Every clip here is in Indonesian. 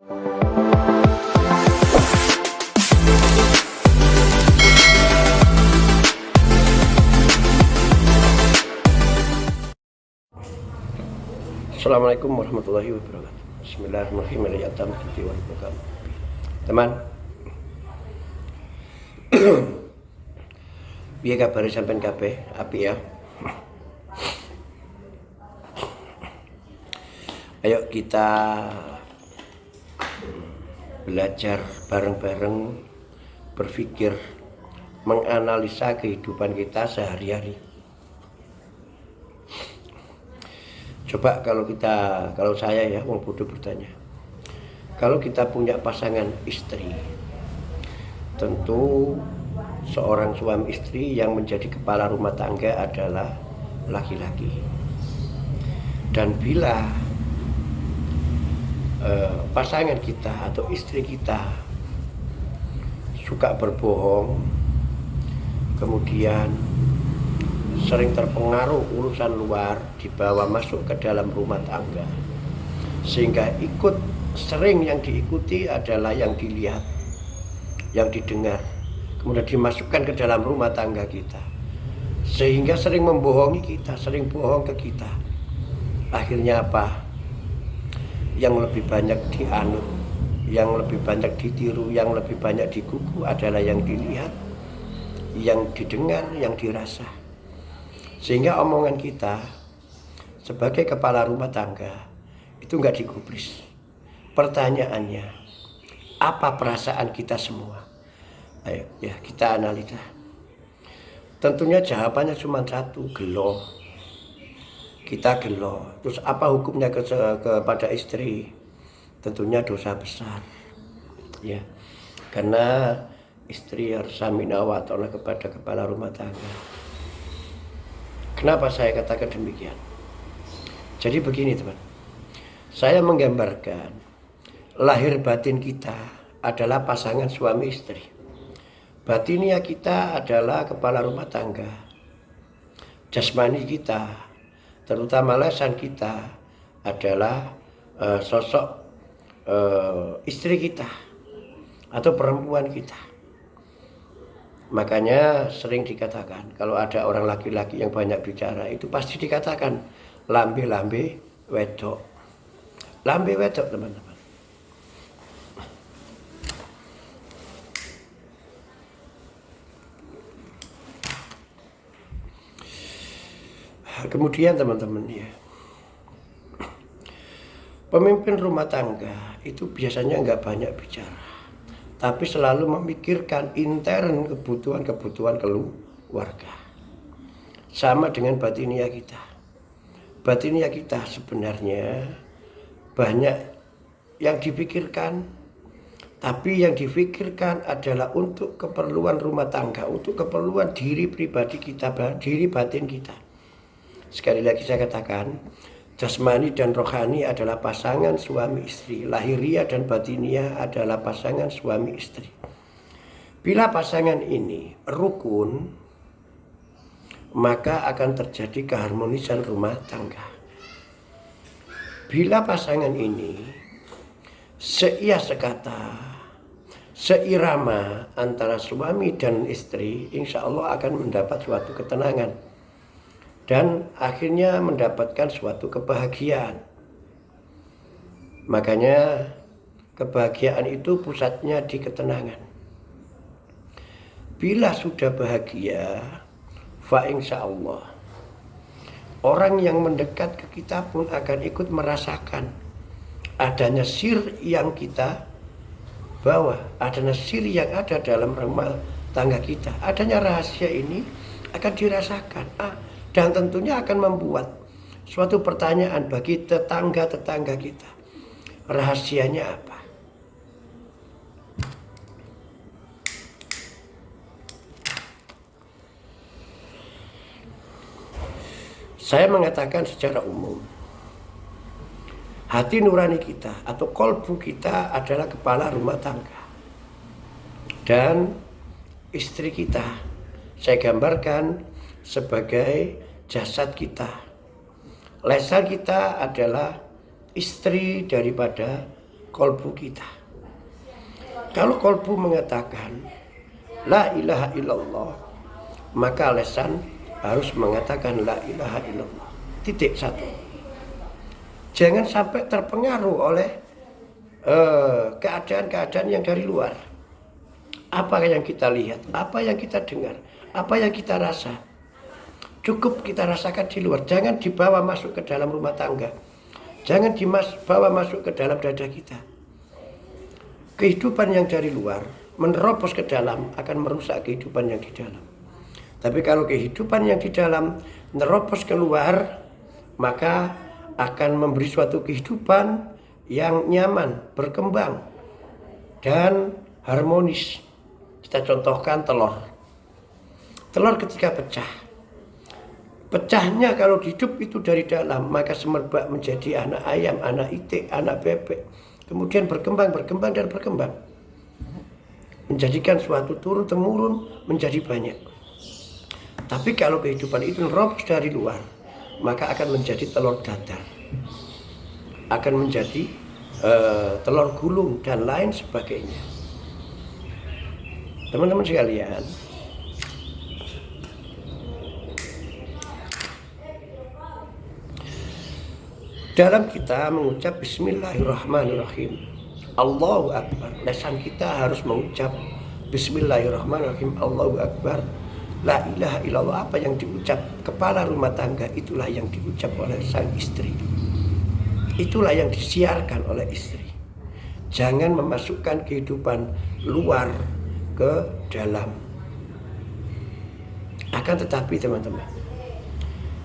Assalamualaikum warahmatullahi wabarakatuh. Bismillahirrahmanirrahim. Teman, piye kabare sampean kabeh? Apik ya. Ayo kita belajar bareng-bareng, berpikir, menganalisa kehidupan kita sehari-hari. Coba kalau saya ya, wong bodoh bertanya, kalau kita punya pasangan istri, tentu seorang suami istri yang menjadi kepala rumah tangga adalah laki-laki. Dan bila pasangan kita atau istri kita suka berbohong, kemudian sering terpengaruh urusan luar dibawa masuk ke dalam rumah tangga, sehingga sering yang diikuti adalah yang dilihat, yang didengar, kemudian dimasukkan ke dalam rumah tangga kita, sehingga sering membohongi kita, sering bohong ke kita. Akhirnya apa? Yang lebih banyak dianut, yang lebih banyak ditiru, yang lebih banyak digugu adalah yang dilihat, yang didengar, yang dirasa. Sehingga omongan kita sebagai kepala rumah tangga itu enggak digubris. Pertanyaannya, apa perasaan kita semua? Ayo ya kita analisa. Tentunya jawabannya cuma satu, gelo. Kita gelo. Terus apa hukumnya kepada istri? Tentunya dosa besar. Ya. Karena istri harus saminah wa ta'ala kepada kepala rumah tangga. Kenapa saya katakan demikian? Jadi begini teman, saya menggambarkan lahir batin kita adalah pasangan suami istri. Batinia kita adalah kepala rumah tangga. Jasmani kita, terutama lesan kita adalah sosok istri kita atau perempuan kita. Makanya sering dikatakan kalau ada orang laki-laki yang banyak bicara itu pasti dikatakan lambe-lambe wedok. Lambe wedok teman-teman. Kemudian teman-teman ya, pemimpin rumah tangga itu biasanya nggak banyak bicara, tapi selalu memikirkan intern kebutuhan keluarga. Sama dengan batinia kita. Batinia kita sebenarnya banyak yang dipikirkan, tapi yang dipikirkan adalah untuk keperluan rumah tangga, untuk keperluan diri pribadi kita, diri batin kita. Sekali lagi saya katakan, jasmani dan rohani adalah pasangan suami istri. Lahiriah dan batinia adalah pasangan suami istri. Bila pasangan ini rukun, maka akan terjadi keharmonisan rumah tangga. Bila pasangan ini seia sekata, seirama antara suami dan istri, insya Allah akan mendapat suatu ketenangan. Dan akhirnya mendapatkan suatu kebahagiaan. Makanya kebahagiaan itu pusatnya di ketenangan. Bila sudah bahagia, fa insya Allah, orang yang mendekat ke kita pun akan ikut merasakan adanya sir yang kita bawa, adanya sir yang ada dalam rumah tangga kita. Adanya rahasia ini akan dirasakan. Dan tentunya akan membuat suatu pertanyaan bagi tetangga-tetangga kita. Rahasianya apa? Saya mengatakan secara umum, hati nurani kita atau kolbu kita adalah kepala rumah tangga. Dan istri kita, saya gambarkan sebagai jasad kita. Lesan kita adalah istri daripada kolbu kita. Kalau kolbu mengatakan la ilaha illallah, maka lesan harus mengatakan la ilaha illallah. Titik satu. Jangan sampai terpengaruh oleh keadaan-keadaan yang dari luar. Apa yang kita lihat, apa yang kita dengar, apa yang kita rasa, cukup kita rasakan di luar. Jangan dibawa masuk ke dalam rumah tangga. Jangan dibawa masuk ke dalam dada kita. Kehidupan yang dari luar menerobos ke dalam akan merusak kehidupan yang di dalam. Tapi kalau kehidupan yang di dalam menerobos keluar, maka akan memberi suatu kehidupan yang nyaman, berkembang, dan harmonis. Kita contohkan telur. Telur ketika pecah. Pecahnya kalau hidup itu dari dalam, maka semerbak menjadi anak ayam, anak itik, anak bebek. Kemudian berkembang dan berkembang. Menjadikan suatu turun-temurun menjadi banyak. Tapi kalau kehidupan itu nerobos dari luar, maka akan menjadi telur dadar. Akan menjadi telur gulung dan lain sebagainya. Teman-teman sekalian, dalam kita mengucap Bismillahirrahmanirrahim, Allahu Akbar, lesan kita harus mengucap Bismillahirrahmanirrahim, Allahu Akbar, la ilaha illallah. Apa yang diucap kepala rumah tangga, itulah yang diucap oleh sang istri. Itulah yang disiarkan oleh istri. Jangan memasukkan kehidupan luar ke dalam. Akan tetapi teman-teman,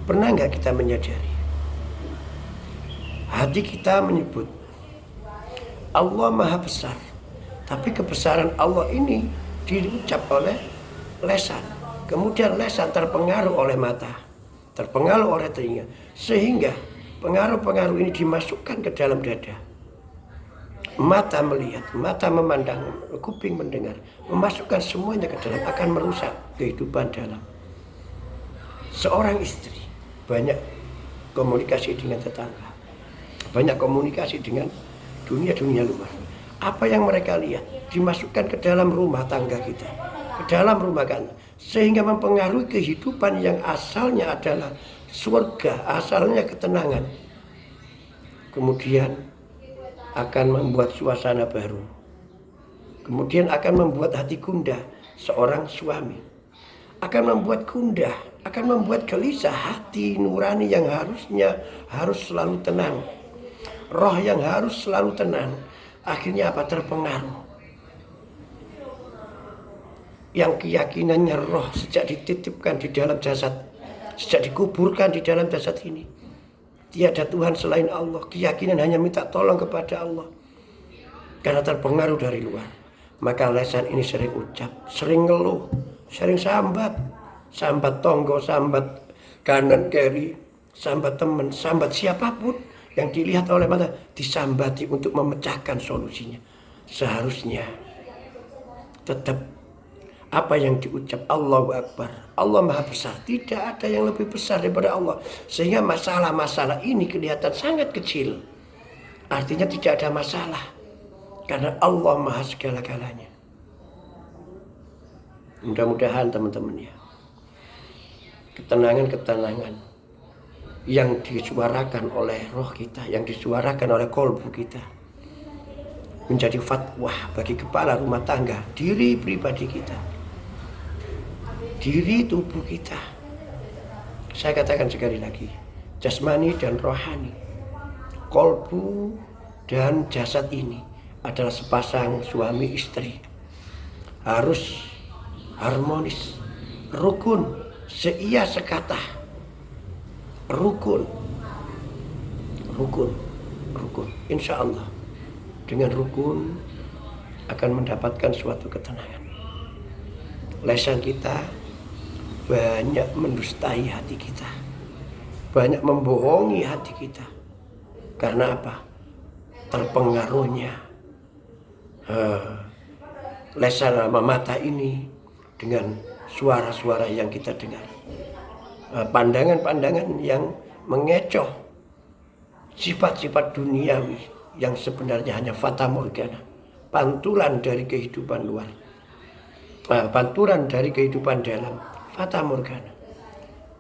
pernah nggak kita menyadari hati kita menyebut Allah Maha Besar, tapi kebesaran Allah ini diucap oleh lesan. Kemudian lesan terpengaruh oleh mata, terpengaruh oleh telinga, sehingga pengaruh-pengaruh ini dimasukkan ke dalam dada. Mata melihat, mata memandang, kuping mendengar, memasukkan semuanya ke dalam, akan merusak kehidupan dalam. Seorang istri banyak komunikasi dengan tetangga, banyak komunikasi dengan dunia-dunia luar. Apa yang mereka lihat dimasukkan ke dalam rumah tangga kita, ke dalam rumah kita, sehingga mempengaruhi kehidupan yang asalnya adalah surga, asalnya ketenangan. Kemudian akan membuat suasana baru. Kemudian akan membuat hati gundah seorang suami. Akan membuat gundah, akan membuat gelisah hati nurani yang harusnya harus selalu tenang. Roh yang harus selalu tenang, akhirnya apa? Terpengaruh. Yang keyakinannya roh sejak dititipkan di dalam jasad, sejak dikuburkan di dalam jasad ini, tiada Tuhan selain Allah. Keyakinan hanya minta tolong kepada Allah. Karena terpengaruh dari luar, maka lesan ini sering ucap, sering ngeluh, sering sambat. Sambat tonggo, sambat kanan kiri, sambat teman, sambat siapapun yang dilihat oleh mata, disambati untuk memecahkan solusinya. Seharusnya tetap apa yang diucap Allahu Akbar, Allah Maha Besar, tidak ada yang lebih besar daripada Allah. Sehingga masalah-masalah ini kelihatan sangat kecil. Artinya tidak ada masalah, karena Allah Maha segala-galanya. Mudah-mudahan teman-teman ya, ketenangan-ketenangan yang disuarakan oleh roh kita, yang disuarakan oleh kolbu kita, menjadi fatwa bagi kepala rumah tangga, diri pribadi kita, diri tubuh kita. Saya katakan sekali lagi, jasmani dan rohani, kolbu dan jasad ini adalah sepasang suami istri. Harus harmonis, rukun, seia sekata. Rukun. Insya Allah dengan rukun akan mendapatkan suatu ketenangan. Lesan kita banyak mendustai hati kita, banyak membohongi hati kita. Karena apa? Terpengaruhnya lesan mata ini dengan suara-suara yang kita dengar, pandangan-pandangan yang mengecoh, sifat-sifat duniawi, yang sebenarnya hanya fata morgana, pantulan dari kehidupan luar, pantulan dari kehidupan dalam, fata morgana.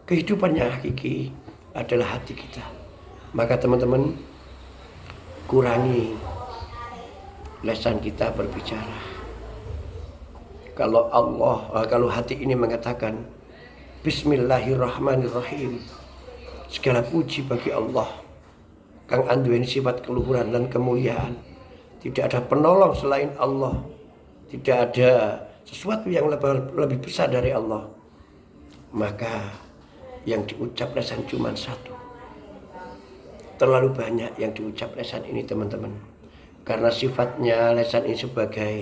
Kehidupan yang hakiki adalah hati kita. Maka teman-teman, kurangi lesan kita berbicara. Kalau hati ini mengatakan Bismillahirrahmanirrahim, segala puji bagi Allah kang anduweni sifat keluhuran dan kemuliaan. Tidak ada penolong selain Allah. Tidak ada sesuatu yang lebih besar dari Allah. Maka yang diucap lesan cuma satu. Terlalu banyak yang diucap lesan ini teman-teman. Karena sifatnya lesan ini sebagai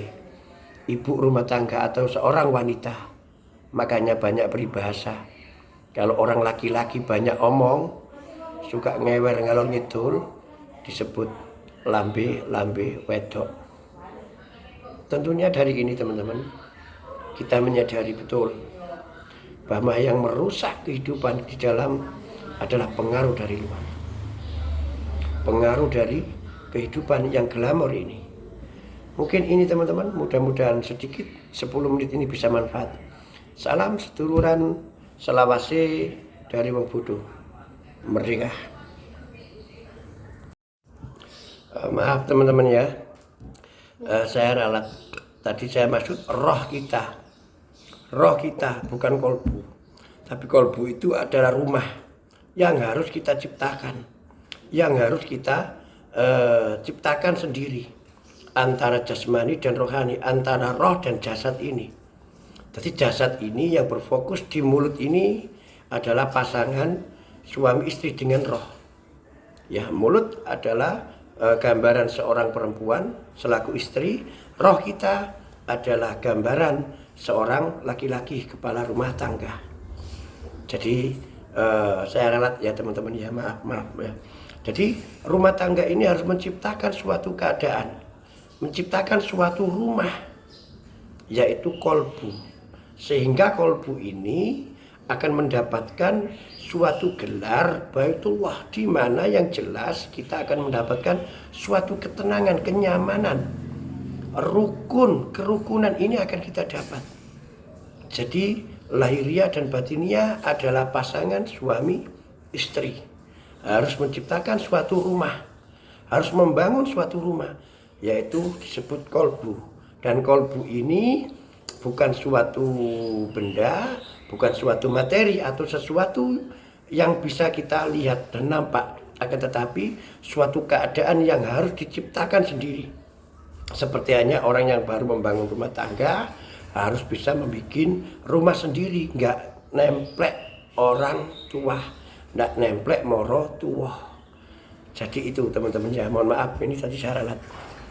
ibu rumah tangga atau seorang wanita, makanya banyak peribahasa. Kalau orang laki-laki banyak omong, suka ngewer ngalor ngidul, disebut lambe wedok. Tentunya dari ini teman-teman, kita menyadari betul bahwa yang merusak kehidupan di dalam adalah pengaruh dari luar, pengaruh dari kehidupan yang glamor ini. Mungkin ini teman-teman, mudah-mudahan sedikit 10 menit ini bisa manfaat. Salam seduluran selawase dari wong bodoh. Merdeka. Maaf teman-teman ya, saya ralat. Tadi saya maksud roh kita bukan kolbu. Tapi kolbu itu adalah rumah yang harus kita ciptakan, yang harus kita ciptakan sendiri, antara jasmani dan rohani, antara roh dan jasad ini. Jadi jasad ini yang berfokus di mulut ini adalah pasangan suami istri dengan roh. Ya, mulut adalah gambaran seorang perempuan selaku istri, roh kita adalah gambaran seorang laki-laki kepala rumah tangga. Jadi saya ralat ya teman-teman ya, maaf ya. Jadi rumah tangga ini harus menciptakan suatu keadaan, menciptakan suatu rumah, yaitu kolbu. Sehingga kolbu ini akan mendapatkan suatu gelar Baitullah, di mana yang jelas kita akan mendapatkan suatu ketenangan, kenyamanan, kerukunan ini akan kita dapat. Jadi lahiriah dan batiniah adalah pasangan suami istri, harus menciptakan suatu rumah, harus membangun suatu rumah, yaitu disebut kolbu. Dan kolbu ini bukan suatu benda, bukan suatu materi atau sesuatu yang bisa kita lihat dan nampak, akan tetapi suatu keadaan yang harus diciptakan sendiri. Seperti hanya orang yang baru membangun rumah tangga harus bisa membuat rumah sendiri, nggak nemplek orang tua, nggak nemplek moro tua. Jadi itu teman-teman ya, mohon maaf ini tadi saya ralat.